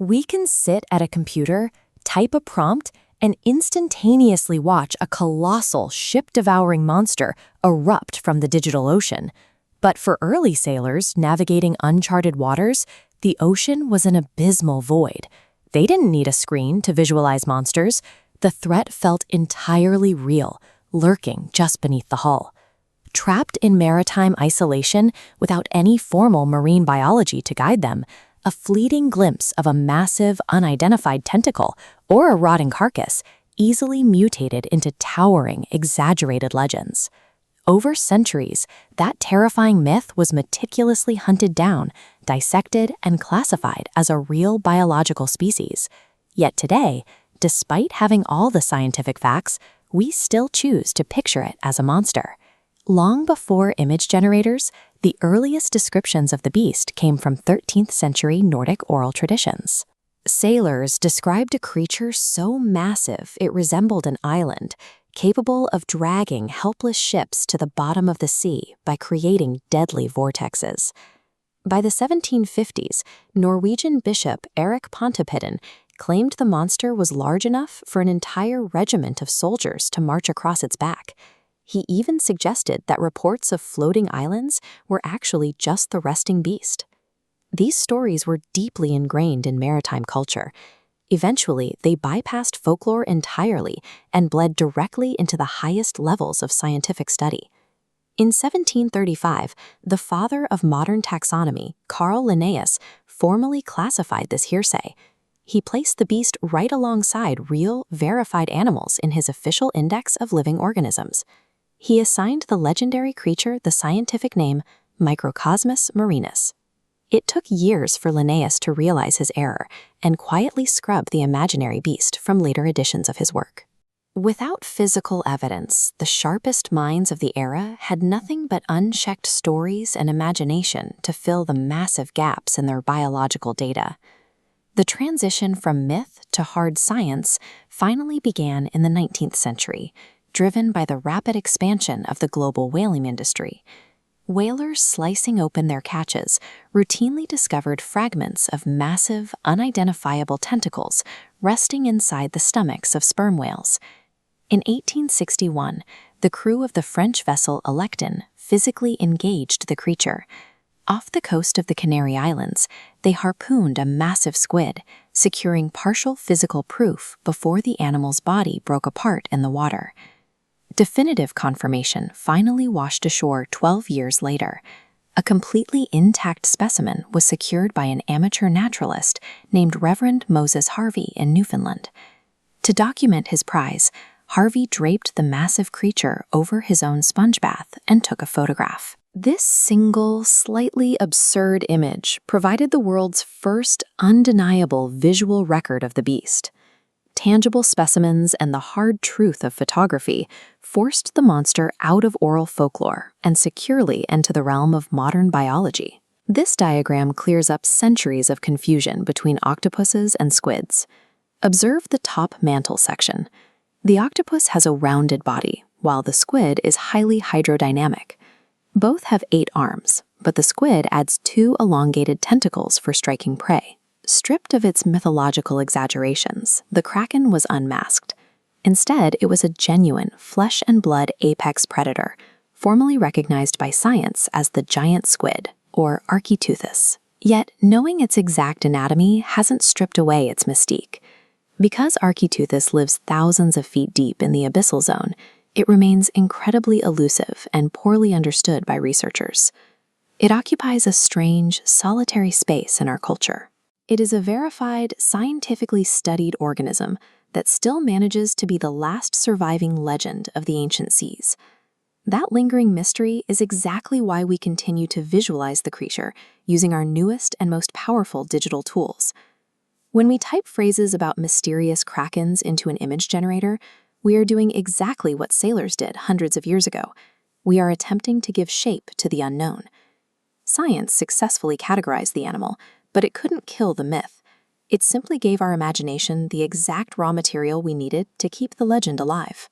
We can sit at a computer, type a prompt, and instantaneously watch a colossal ship-devouring monster erupt from the digital ocean. But for early sailors navigating uncharted waters, the ocean was an abysmal void. They didn't need a screen to visualize monsters. The threat felt entirely real, lurking just beneath the hull. Trapped in maritime isolation without any formal marine biology to guide them, a fleeting glimpse of a massive, unidentified tentacle or a rotting carcass easily mutated into towering, exaggerated legends. Over centuries, that terrifying myth was meticulously hunted down, dissected, and classified as a real biological species. Yet today, despite having all the scientific facts, we still choose to picture it as a monster. Long before image generators, the earliest descriptions of the beast came from 13th century Nordic oral traditions. Sailors described a creature so massive it resembled an island, capable of dragging helpless ships to the bottom of the sea by creating deadly vortexes. By the 1750s, Norwegian bishop Erik Pontoppidan claimed the monster was large enough for an entire regiment of soldiers to march across its back. He even suggested that reports of floating islands were actually just the resting beast. These stories were deeply ingrained in maritime culture. Eventually, they bypassed folklore entirely and bled directly into the highest levels of scientific study. In 1735, the father of modern taxonomy, Carl Linnaeus, formally classified this hearsay. He placed the beast right alongside real, verified animals in his official index of living organisms. He assigned the legendary creature the scientific name Microcosmus marinus. It took years for Linnaeus to realize his error and quietly scrub the imaginary beast from later editions of his work. Without physical evidence, the sharpest minds of the era had nothing but unchecked stories and imagination to fill the massive gaps in their biological data. The transition from myth to hard science finally began in the 19th century, driven by the rapid expansion of the global whaling industry. Whalers slicing open their catches routinely discovered fragments of massive, unidentifiable tentacles resting inside the stomachs of sperm whales. In 1861, the crew of the French vessel Electra physically engaged the creature. Off the coast of the Canary Islands, they harpooned a massive squid, securing partial physical proof before the animal's body broke apart in the water. Definitive confirmation finally washed ashore 12 years later. A completely intact specimen was secured by an amateur naturalist named Reverend Moses Harvey in Newfoundland. To document his prize, Harvey draped the massive creature over his own sponge bath and took a photograph. This single, slightly absurd image provided the world's first undeniable visual record of the beast. Tangible specimens and the hard truth of photography forced the monster out of oral folklore and securely into the realm of modern biology. This diagram clears up centuries of confusion between octopuses and squids. Observe the top mantle section. The octopus has a rounded body, while the squid is highly hydrodynamic. Both have 8 arms, but the squid adds 2 elongated tentacles for striking prey. Stripped of its mythological exaggerations, the Kraken was unmasked. Instead, it was a genuine flesh-and-blood apex predator, formally recognized by science as the Giant Squid, or Architeuthis. Yet, knowing its exact anatomy hasn't stripped away its mystique. Because Architeuthis lives thousands of feet deep in the abyssal zone, it remains incredibly elusive and poorly understood by researchers. It occupies a strange, solitary space in our culture. It is a verified, scientifically studied organism that still manages to be the last surviving legend of the ancient seas. That lingering mystery is exactly why we continue to visualize the creature using our newest and most powerful digital tools. When we type phrases about mysterious krakens into an image generator, we are doing exactly what sailors did hundreds of years ago. We are attempting to give shape to the unknown. Science successfully categorized the animal, but it couldn't kill the myth. It simply gave our imagination the exact raw material we needed to keep the legend alive.